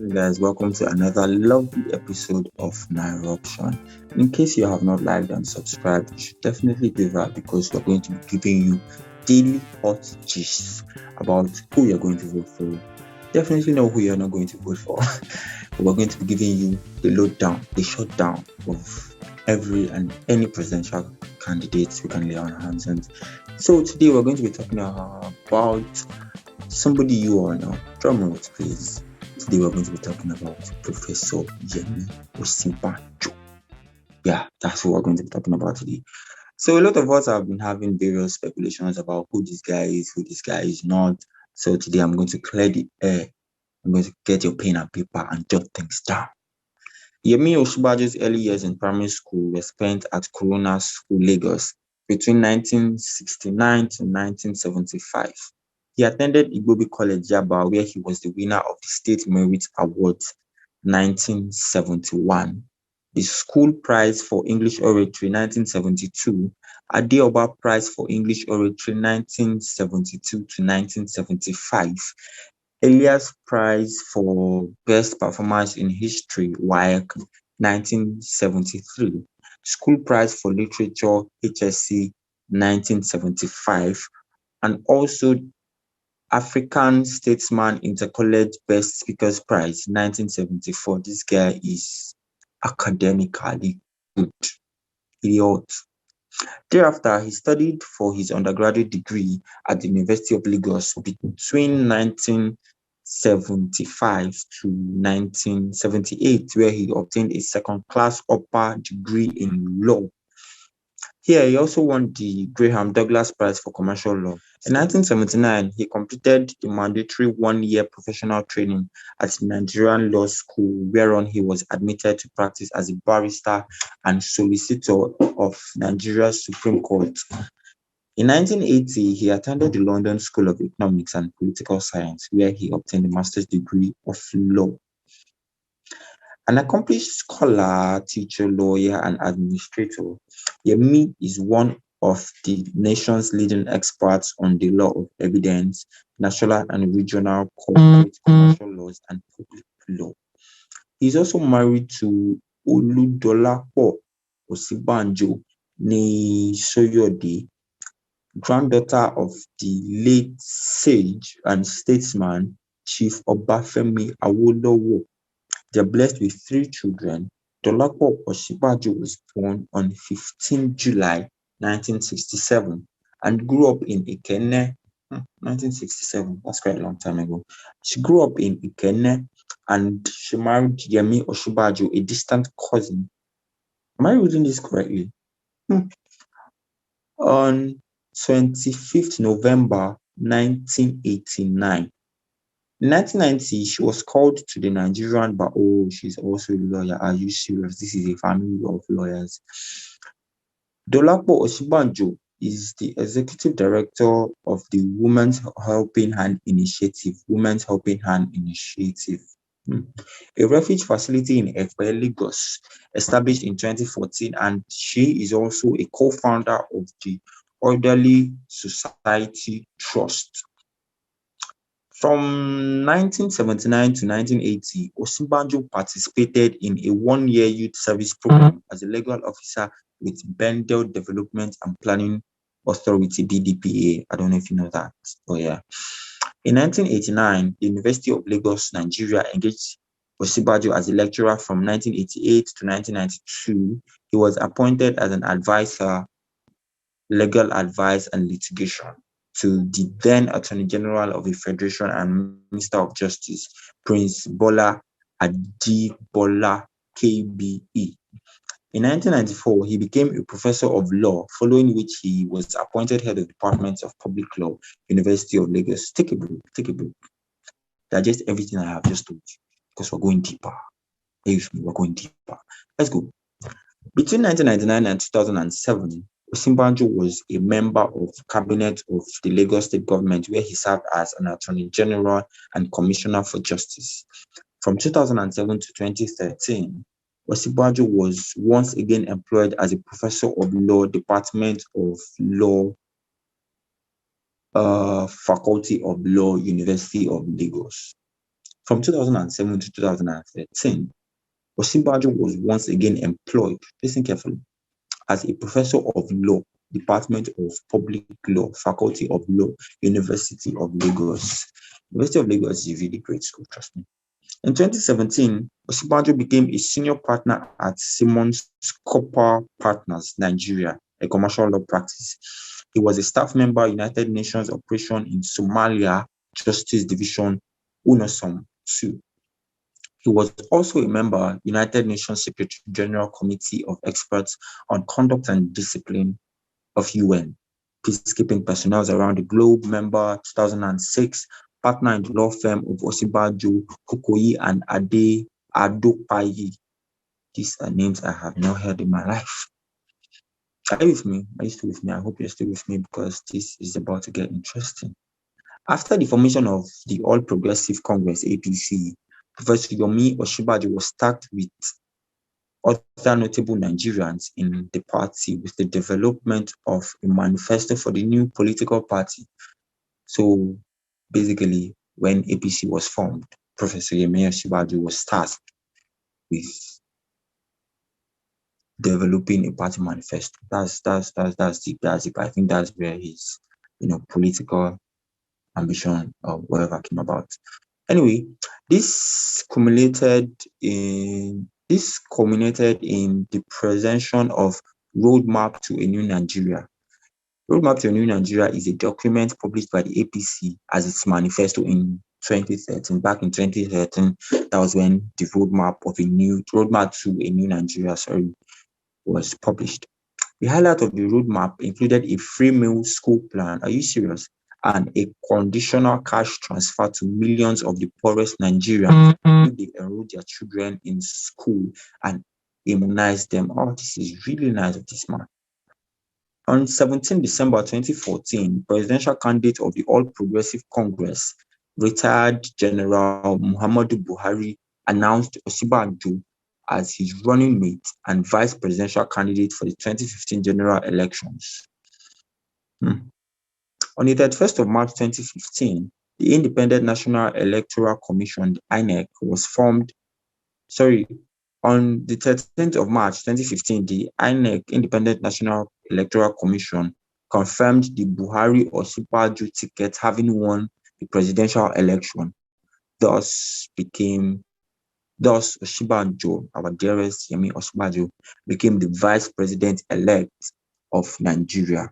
Hey guys, welcome to another lovely episode of Niruption. In case you have not liked and subscribed, you should definitely do that because we're going to be giving you daily hot gists about who you're going to vote for. Definitely know who you're not going to vote for. But we're going to be giving you the lowdown, the shutdown of every and any presidential candidates we can lay our hands on. So today we're going to be talking about somebody you all know. Drum rolls, please. Today we're going to be talking about Professor Yemi Osinbanjo. Yeah, that's what we're going to be talking about today. So a lot of us have been having various speculations about who this guy is, who this guy is not. So today I'm going to clear the air. I'm going to get your pen and paper and jot things down. Yemi Osinbanjo's early years in primary school were spent at Corona School, Lagos, between 1969 to 1975. He attended Igbobi College, Yaba, where he was the winner of the State Merit Awards 1971, the School Prize for English Oratory 1972, Adeoba Prize for English Oratory 1972 to 1975, Elias Prize for Best Performance in History, WAEC 1973, School Prize for Literature, HSC 1975, and also African Statesman Intercollege Best Speakers Prize 1974. This guy is academically good. Idiot. Thereafter, he studied for his undergraduate degree at the University of Lagos between 1975 to 1978, where he obtained a second-class upper degree in law. Here, he also won the Graham Douglas Prize for Commercial Law. In 1979, he completed the mandatory one-year professional training at the Nigerian Law School, whereon he was admitted to practice as a barrister and solicitor of Nigeria's Supreme Court. In 1980, he attended the London School of Economics and Political Science, where he obtained a master's degree of law. An accomplished scholar, teacher, lawyer, and administrator, Yemi is one of the nation's leading experts on the law of evidence, national and regional corporate commercial laws, and public law. He is also married to Oludolapo Osinbanjo Soyode, granddaughter of the late sage and statesman Chief Obafemi Awolowo. They're blessed with 3 children. Dolapo Osinbanjo was born on 15 July 1967 and grew up in Ikenne. 1967, that's quite a long time ago. She grew up in Ikenne and she married Yemi Osinbanjo, a distant cousin. Am I reading this correctly? On 25th November 1989. In 1990, she was called to the Nigerian bar. Oh, she's also a lawyer. Are you serious? This is a family of lawyers. Dolapo Osinbanjo is the executive director of the Women's Helping Hand Initiative. Women's Helping Hand Initiative. A refuge facility in Ekpe, Lagos, established in 2014, and she is also a co-founder of the Orderly Society Trust. From 1979 to 1980, Osinbanjo participated in a one-year youth service program as a legal officer with Bendel Development and Planning Authority, BDPA. I don't know if you know that. Oh, yeah. In 1989, the University of Lagos, Nigeria, engaged Osinbanjo as a lecturer from 1988 to 1992. He was appointed as an advisor, legal advice and litigation to the then Attorney General of the Federation and Minister of Justice, Prince Bola Adibola KBE. In 1994, he became a professor of law, following which he was appointed head of the Department of Public Law, University of Lagos. Take a break. Digest everything I have just told you, because we're going deeper. We're going deeper. Let's go. Between 1999 and 2007, Osinbanjo was a member of the cabinet of the Lagos State government, where he served as an Attorney General and Commissioner for Justice. From 2007 to 2013, Osinbanjo was once again employed as a professor of law, Department of Law, Faculty of Law, University of Lagos. From 2007 to 2013, Osinbanjo was once again employed, listen carefully, as a professor of law, Department of Public Law, Faculty of Law, University of Lagos. University of Lagos is a really great school, trust me. In 2017, Osinbanjo became a senior partner at Simmons Copper Partners, Nigeria, a commercial law practice. He was a staff member, United Nations Operation in Somalia, Justice Division, UNOSOM 2. He was also a member, United Nations Secretary General Committee of Experts on Conduct and Discipline of UN, peacekeeping personnel around the globe, member 2006, partner in the law firm of Osinbanjo, Kukoyi, and Ade Adopayi. These are names I have not heard in my life. Are you with me? Are you still with me? I hope you're still with me because this is about to get interesting. After the formation of the All Progressive Congress, APC, Professor Yemi Osinbanjo was tasked with other notable Nigerians in the party with the development of a manifesto for the new political party. So basically, when APC was formed, Professor Yemi Osinbanjo was tasked with developing a party manifesto. That's it. I think that's where his political ambition or whatever came about. Anyway, this culminated in the presentation of Roadmap to a New Nigeria. Roadmap to a New Nigeria is a document published by the APC as its manifesto in 2013. Back in 2013, that was when the Roadmap to a New Nigeria, was published. The highlight of the roadmap included a free meal school plan. Are you serious? And a conditional cash transfer to millions of the poorest Nigerians if they enroll their children in school and immunize them. Oh, this is really nice of this man. On 17 December 2014, presidential candidate of the All Progressive Congress, retired General Muhammadu Buhari, announced Osinbanjo as his running mate and vice presidential candidate for the 2015 general elections. On the 31st of March 2015, the Independent National Electoral Commission, INEC, was formed. On the 13th of March 2015, the INEC, Independent National Electoral Commission, confirmed the Buhari Osinbanjo ticket having won the presidential election. Thus, Osinbanjo, our dearest Yemi Osinbanjo, became the vice president-elect of Nigeria.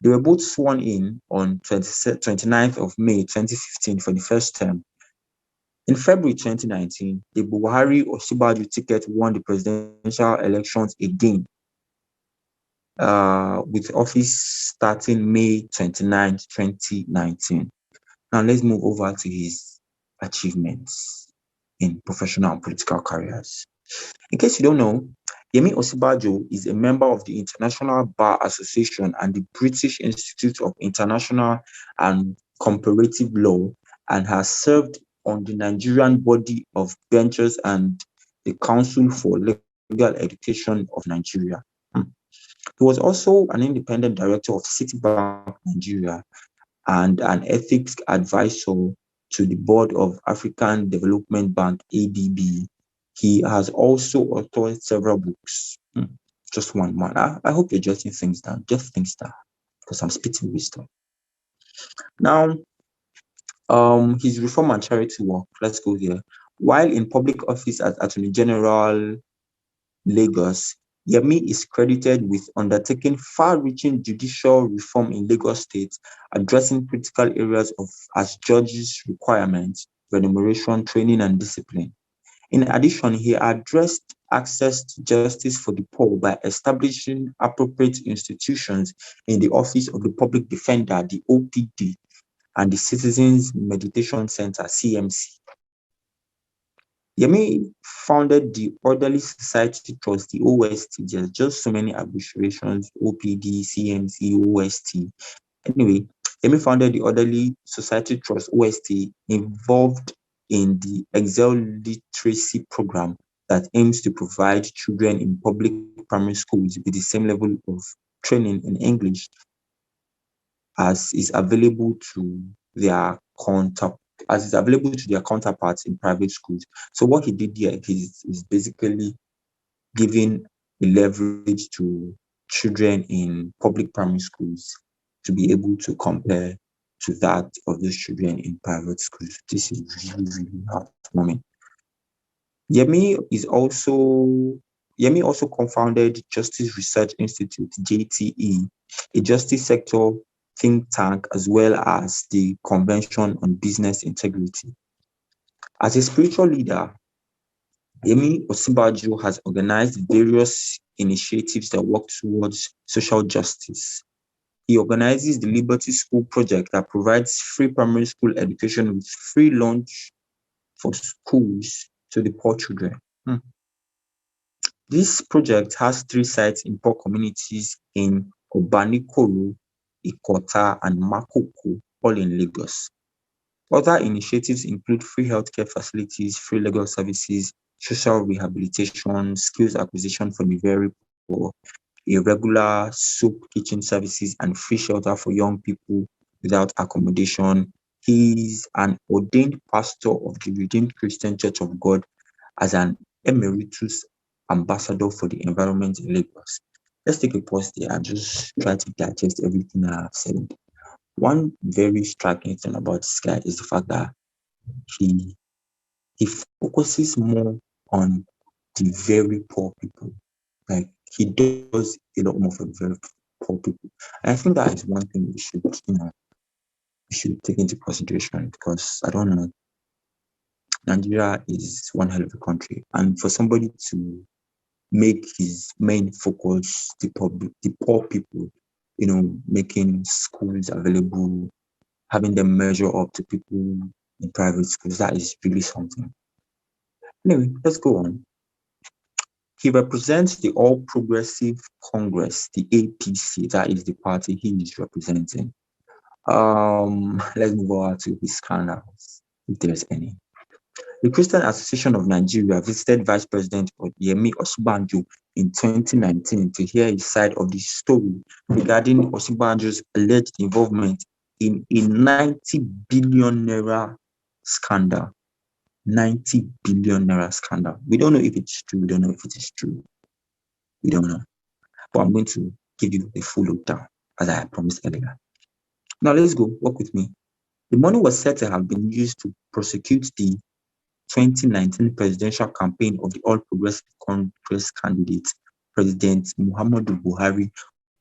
They were both sworn in on 29th of May 2015 for the first term. In February 2019, the Buhari Osinbanjo ticket won the presidential elections again, with office starting May 29, 2019. Now let's move over to his achievements in professional and political careers. In case you don't know, Yemi Osinbanjo is a member of the International Bar Association and the British Institute of International and Comparative Law, and has served on the Nigerian Body of Benchers and the Council for Legal Education of Nigeria. He was also an independent director of Citibank Nigeria and an ethics advisor to the board of African Development Bank, ADB. He has also authored several books. Just one man. I hope you're jotting things down. Just things down, because I'm spitting wisdom. Now, his reform and charity work. Let's go here. While in public office as Attorney General, Lagos, Yemi is credited with undertaking far-reaching judicial reform in Lagos State, addressing critical areas as judges' requirements, remuneration, training, and discipline. In addition, he addressed access to justice for the poor by establishing appropriate institutions in the Office of the Public Defender, the OPD, and the Citizens Mediation Center, CMC. Yemi founded the Orderly Society Trust, the OST. There's just so many abbreviations: OPD, CMC, OST. Anyway, Yemi founded the Orderly Society Trust, OST, involved in the Excel Literacy Program that aims to provide children in public primary schools with the same level of training in English as is available to their as is available to their counterparts in private schools. So what he did here is basically giving the leverage to children in public primary schools to be able to compare to that of those children in private schools. This is really, really heartwarming. Yemi is also Yemi also co-founded Justice Research Institute (JTE), a justice sector think tank, as well as the Convention on Business Integrity. As a spiritual leader, Yemi Osinbanjo has organized various initiatives that work towards social justice. He organizes the Liberty School project that provides free primary school education with free lunch for schools to the poor children. This project has 3 sites in poor communities in Obanikoro, Ikota, and Makoko, all in Lagos. Other initiatives include free healthcare facilities, free legal services, social rehabilitation, skills acquisition for the very poor, irregular soup kitchen services, and free shelter for young people without accommodation. He is an ordained pastor of the Redeemed Christian Church of God as an emeritus ambassador for the environment in Lagos. Let's take a pause there and just try to digest everything I have said. One very striking thing about this guy is the fact that he he focuses more on the very poor people. Like he does a lot more for the very poor people. And I think that is one thing we should take into consideration, because I don't know, Nigeria is one hell of a country. And for somebody to make his main focus the poor people, making schools available, having them measure up to people in private schools, that is really something. Anyway, let's go on. He represents the All Progressive Congress, the APC, that is the party he is representing. Let's move on to his scandals, if there's any. The Christian Association of Nigeria visited Vice President Yemi Osinbanjo in 2019 to hear his side of the story regarding Osinbanjo's alleged involvement in a 90 billion naira scandal. 90 billion naira scandal. We don't know if it's true. We don't know if it is true. We don't know. But I'm going to give you the full lowdown, as I promised earlier. Now let's go. Work with me. The money was said to have been used to prosecute the 2019 presidential campaign of the All Progressive Congress candidate, President Muhammadu Buhari,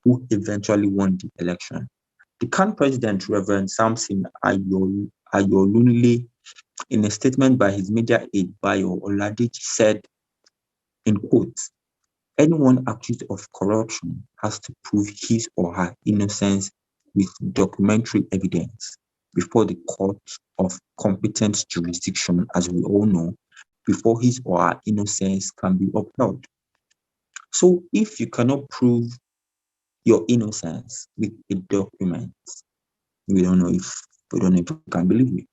who eventually won the election. The current president, Reverend Samson Ayolunle, in a statement by his media aide Bayo Oladeji, said, in quotes, anyone accused of corruption has to prove his or her innocence with documentary evidence before the court of competent jurisdiction, as we all know, before his or her innocence can be upheld. So if you cannot prove your innocence with a document, we don't know if you can believe it.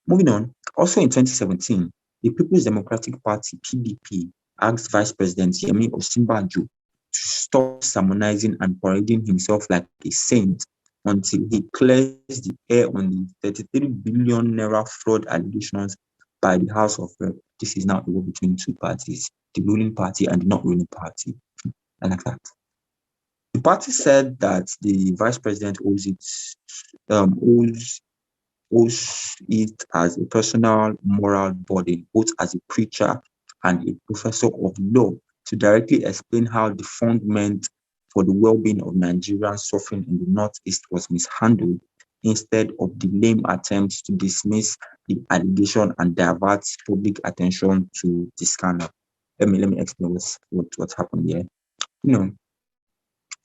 Moving on, also in 2017, the People's Democratic Party, PDP, asked Vice President Yemi Osinbanjo to stop sermonizing and parading himself like a saint until he clears the air on the 33 billion naira fraud allegations by the House of Rep. This is now a war between two parties, the ruling party and the not ruling party. I like that. The party said that the vice president owes it as a personal moral burden, both as a preacher and a professor of law, to directly explain how the fund meant for the well-being of Nigerians suffering in the Northeast was mishandled, instead of the lame attempts to dismiss the allegation and divert public attention to the scandal. Let me explain what's happened here. We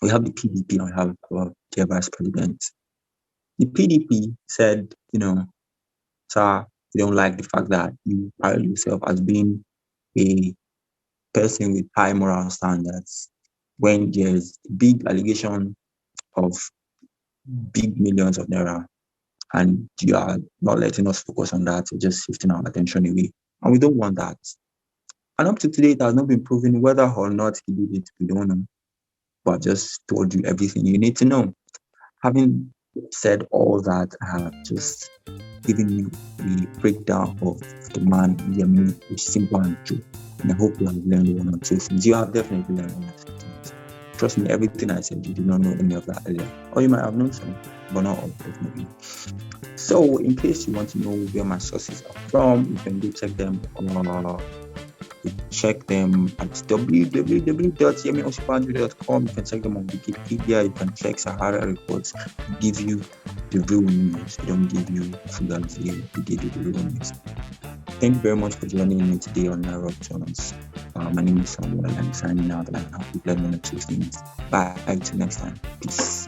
have the PDP and we have their vice president. The PDP said, sir, we don't like the fact that you parade yourself as being a person with high moral standards when there's big allegation of big millions of naira, and you are not letting us focus on that. You're just shifting our attention away. And we don't want that. And up to today, it has not been proven whether or not he did it. We don't know. But I just told you everything you need to know. Having said all that, I have just given you a breakdown of the man Yemi Osinbanjo, and I hope you have learned one or two things. You have definitely learned one or two things. Trust me, everything I said, you did not know any of that earlier, or you might have known some, but not all, definitely. So, in case you want to know where my sources are from, you can go check them at www.yemiosinbanjo.com. You can check them on Wikipedia. You can check Sahara Reports. They give you the real news. They don't give you fugazi. They give you the real news. Thank you very much for joining me today on Narrow Jones. My name is Samuel. I'm signing out, and I hope you learned one or two things. Bye. Till next time. Peace.